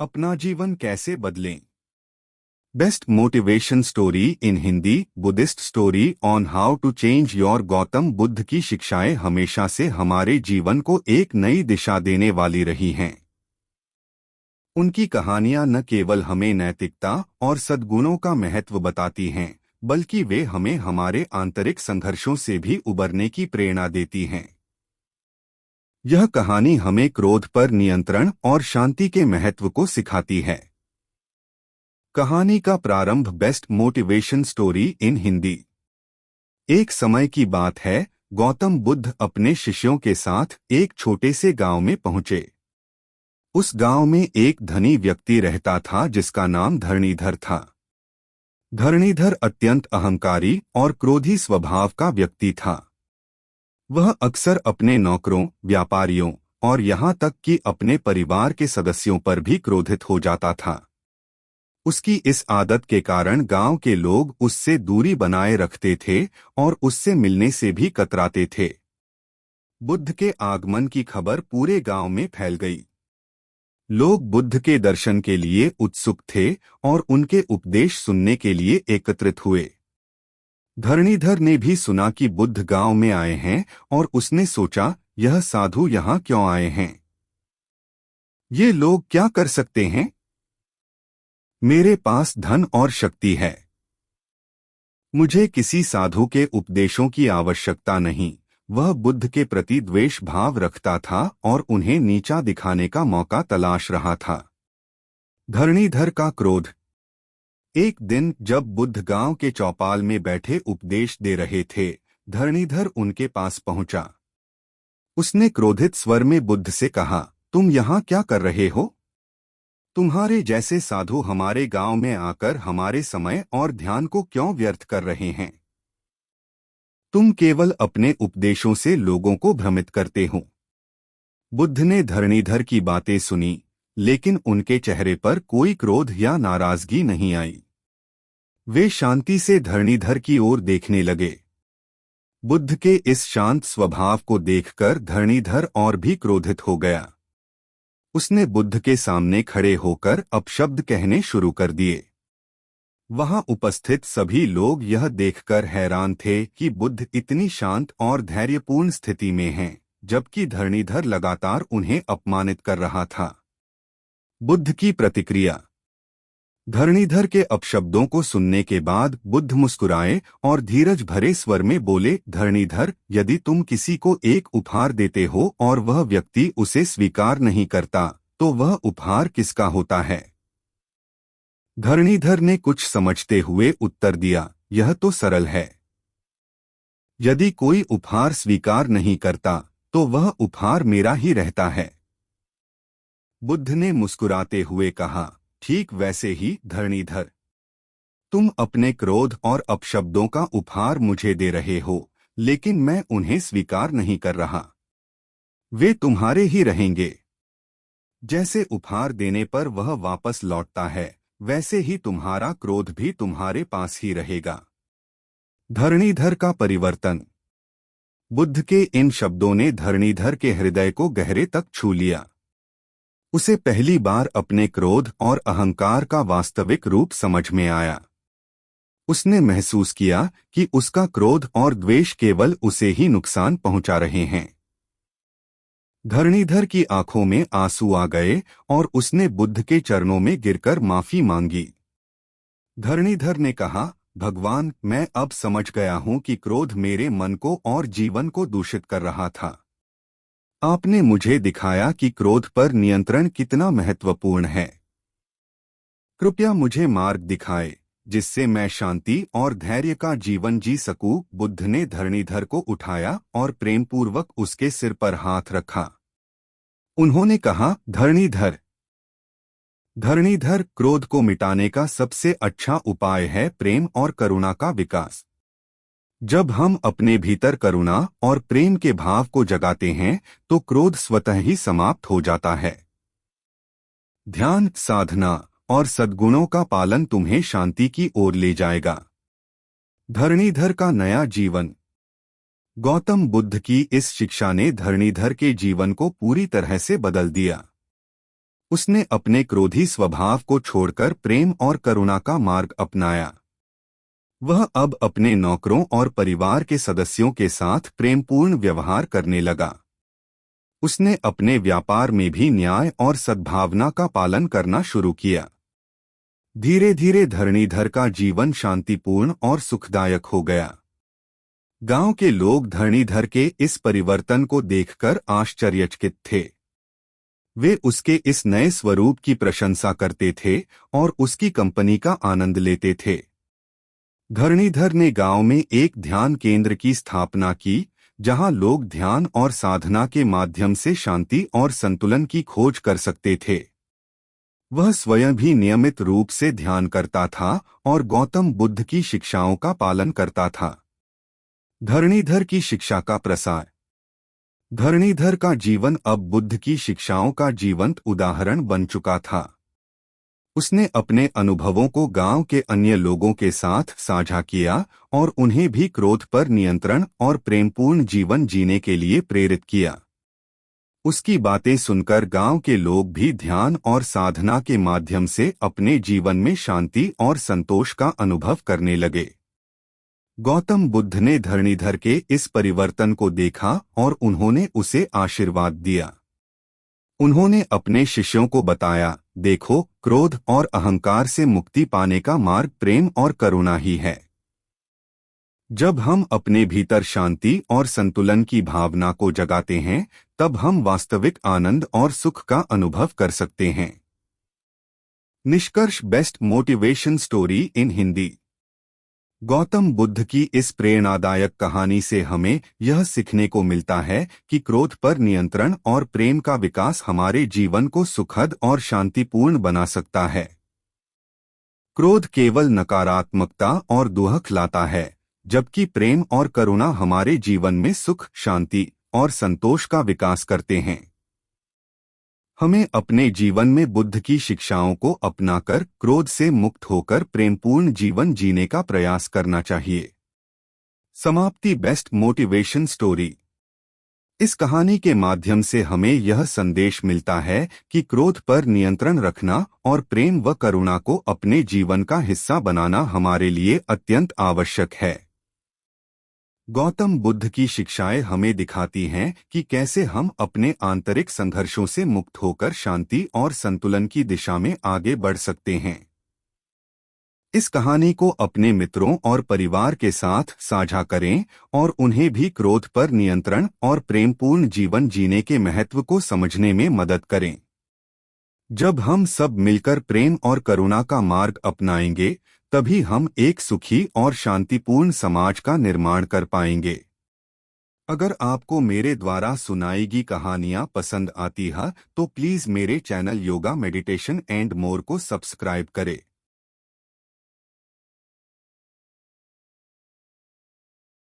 अपना जीवन कैसे बदलें? Best motivation story in Hindi. Buddhist story on how to change your. Gautam Buddha की शिक्षाएं हमेशा से हमारे जीवन को एक नई दिशा देने वाली रही हैं। उनकी कहानियां न केवल हमें नैतिकता और सद्गुणों का महत्व बताती हैं, बल्कि वे हमें हमारे आंतरिक संघर्षों से भी उबरने की प्रेरणा देती हैं। यह कहानी हमें क्रोध पर नियंत्रण और शांति के महत्व को सिखाती है। कहानी का प्रारंभ। Best motivation story in Hindi. एक समय की बात है, गौतम बुद्ध अपने शिष्यों के साथ एक छोटे से गांव में पहुंचे। उस गांव में एक धनी व्यक्ति रहता था जिसका नाम धरणीधर था। धरणीधर अत्यंत अहंकारी और क्रोधी स्वभाव का व्यक्ति था। वह अक्सर अपने नौकरों, व्यापारियों और यहाँ तक कि अपने परिवार के सदस्यों पर भी क्रोधित हो जाता था। उसकी इस आदत के कारण गांव के लोग उससे दूरी बनाए रखते थे और उससे मिलने से भी कतराते थे। बुद्ध के आगमन की खबर पूरे गांव में फैल गई। लोग बुद्ध के दर्शन के लिए उत्सुक थे और उनके उपदेश सुनने के लिए एकत्रित हुए। धरणीधर ने भी सुना कि बुद्ध गांव में आए हैं और उसने सोचा, यह साधु यहाँ क्यों आए हैं? ये लोग क्या कर सकते हैं? मेरे पास धन और शक्ति है। मुझे किसी साधु के उपदेशों की आवश्यकता नहीं। वह बुद्ध के प्रति द्वेष भाव रखता था और उन्हें नीचा दिखाने का मौका तलाश रहा था। धरणीधर का क्रोध। एक दिन जब बुद्ध गांव के चौपाल में बैठे उपदेश दे रहे थे, धरणीधर उनके पास पहुंचा। उसने क्रोधित स्वर में बुद्ध से कहा, तुम यहाँ क्या कर रहे हो? तुम्हारे जैसे साधु हमारे गांव में आकर हमारे समय और ध्यान को क्यों व्यर्थ कर रहे हैं? तुम केवल अपने उपदेशों से लोगों को भ्रमित करते हो। बुद्ध ने धरणीधर की बातें सुनी, लेकिन उनके चेहरे पर कोई क्रोध या नाराजगी नहीं आई। वे शांति से धरणीधर की ओर देखने लगे। बुद्ध के इस शांत स्वभाव को देखकर धरणीधर और भी क्रोधित हो गया। उसने बुद्ध के सामने खड़े होकर अपशब्द कहने शुरू कर दिए। वहां उपस्थित सभी लोग यह देखकर हैरान थे कि बुद्ध इतनी शांत और धैर्यपूर्ण स्थिति में हैं, जबकि धरणीधर लगातार उन्हें अपमानित कर रहा था। बुद्ध की प्रतिक्रिया। धरणीधर के अपशब्दों को सुनने के बाद बुद्ध मुस्कुराए और धीरज भरे स्वर में बोले, धरणीधर, यदि तुम किसी को एक उपहार देते हो और वह व्यक्ति उसे स्वीकार नहीं करता, तो वह उपहार किसका होता है? धरणीधर ने कुछ समझते हुए उत्तर दिया, यह तो सरल है। यदि कोई उपहार स्वीकार नहीं करता, तो वह उपहार मेरा ही रहता है। बुद्ध ने मुस्कुराते हुए कहा, ठीक वैसे ही धरणीधर, तुम अपने क्रोध और अपशब्दों का उपहार मुझे दे रहे हो, लेकिन मैं उन्हें स्वीकार नहीं कर रहा। वे तुम्हारे ही रहेंगे। जैसे उपहार देने पर वह वापस लौटता है, वैसे ही तुम्हारा क्रोध भी तुम्हारे पास ही रहेगा। धरणीधर का परिवर्तन। बुद्ध के इन शब्दों ने धरणीधर के हृदय को गहरे तक छू लिया। उसे पहली बार अपने क्रोध और अहंकार का वास्तविक रूप समझ में आया। उसने महसूस किया कि उसका क्रोध और द्वेष केवल उसे ही नुकसान पहुंचा रहे हैं। धरणीधर की आंखों में आंसू आ गए और उसने बुद्ध के चरणों में गिरकर माफी मांगी। धरणीधर ने कहा, भगवान, मैं अब समझ गया हूं कि क्रोध मेरे मन को और जीवन को दूषित कर रहा था। आपने मुझे दिखाया कि क्रोध पर नियंत्रण कितना महत्वपूर्ण है। कृपया मुझे मार्ग दिखाए जिससे मैं शांति और धैर्य का जीवन जी सकूं। बुद्ध ने धरणीधर को उठाया और प्रेमपूर्वक उसके सिर पर हाथ रखा। उन्होंने कहा, धरणीधर, धरणीधर, क्रोध को मिटाने का सबसे अच्छा उपाय है प्रेम और करुणा का विकास। जब हम अपने भीतर करुणा और प्रेम के भाव को जगाते हैं, तो क्रोध स्वतः ही समाप्त हो जाता है। ध्यान, साधना और सद्गुणों का पालन तुम्हें शांति की ओर ले जाएगा। धरणीधर का नया जीवन। गौतम बुद्ध की इस शिक्षा ने धरणीधर के जीवन को पूरी तरह से बदल दिया। उसने अपने क्रोधी स्वभाव को छोड़कर प्रेम और करुणा का मार्ग अपनाया। वह अब अपने नौकरों और परिवार के सदस्यों के साथ प्रेमपूर्ण व्यवहार करने लगा। उसने अपने व्यापार में भी न्याय और सद्भावना का पालन करना शुरू किया। धीरे धीरे धरणीधर का जीवन शांतिपूर्ण और सुखदायक हो गया। गांव के लोग धरणीधर के इस परिवर्तन को देखकर आश्चर्यचकित थे। वे उसके इस नए स्वरूप की प्रशंसा करते थे और उसकी कंपनी का आनंद लेते थे। धरणीधर ने गांव में एक ध्यान केंद्र की स्थापना की, जहां लोग ध्यान और साधना के माध्यम से शांति और संतुलन की खोज कर सकते थे। वह स्वयं भी नियमित रूप से ध्यान करता था और गौतम बुद्ध की शिक्षाओं का पालन करता था। धरणीधर की शिक्षा का प्रसार। धरणीधर का जीवन अब बुद्ध की शिक्षाओं का जीवंत उदाहरण बन चुका था। उसने अपने अनुभवों को गांव के अन्य लोगों के साथ साझा किया और उन्हें भी क्रोध पर नियंत्रण और प्रेमपूर्ण जीवन जीने के लिए प्रेरित किया। उसकी बातें सुनकर गांव के लोग भी ध्यान और साधना के माध्यम से अपने जीवन में शांति और संतोष का अनुभव करने लगे। गौतम बुद्ध ने धरणीधर के इस परिवर्तन को देखा और उन्होंने उसे आशीर्वाद दिया। उन्होंने अपने शिष्यों को बताया, देखो, क्रोध और अहंकार से मुक्ति पाने का मार्ग प्रेम और करुणा ही है। जब हम अपने भीतर शांति और संतुलन की भावना को जगाते हैं, तब हम वास्तविक आनंद और सुख का अनुभव कर सकते हैं। निष्कर्ष। Best motivation story in Hindi. Gautam Buddha की इस प्रेरणादायक कहानी से हमें यह सीखने को मिलता है कि क्रोध पर नियंत्रण और प्रेम का विकास हमारे जीवन को सुखद और शांतिपूर्ण बना सकता है। क्रोध केवल नकारात्मकता और दुख लाता है, जबकि प्रेम और करुणा हमारे जीवन में सुख, शांति और संतोष का विकास करते हैं। हमें अपने जीवन में बुद्ध की शिक्षाओं को अपनाकर क्रोध से मुक्त होकर प्रेमपूर्ण जीवन जीने का प्रयास करना चाहिए। समाप्ति। Best motivation story. इस कहानी के माध्यम से हमें यह संदेश मिलता है कि क्रोध पर नियंत्रण रखना और प्रेम व करुणा को अपने जीवन का हिस्सा बनाना हमारे लिए अत्यंत आवश्यक है। गौतम बुद्ध की शिक्षाएं हमें दिखाती हैं कि कैसे हम अपने आंतरिक संघर्षों से मुक्त होकर शांति और संतुलन की दिशा में आगे बढ़ सकते हैं। इस कहानी को अपने मित्रों और परिवार के साथ साझा करें और उन्हें भी क्रोध पर नियंत्रण और प्रेमपूर्ण जीवन जीने के महत्व को समझने में मदद करें। जब हम सब मिलकर प्रेम और करुणा का मार्ग अपनाएंगे, तभी हम एक सुखी और शांतिपूर्ण समाज का निर्माण कर पाएंगे। अगर आपको मेरे द्वारा सुनाई गई कहानियाँ पसंद आती है तो प्लीज़ मेरे channel yoga meditation and more को सब्सक्राइब करें।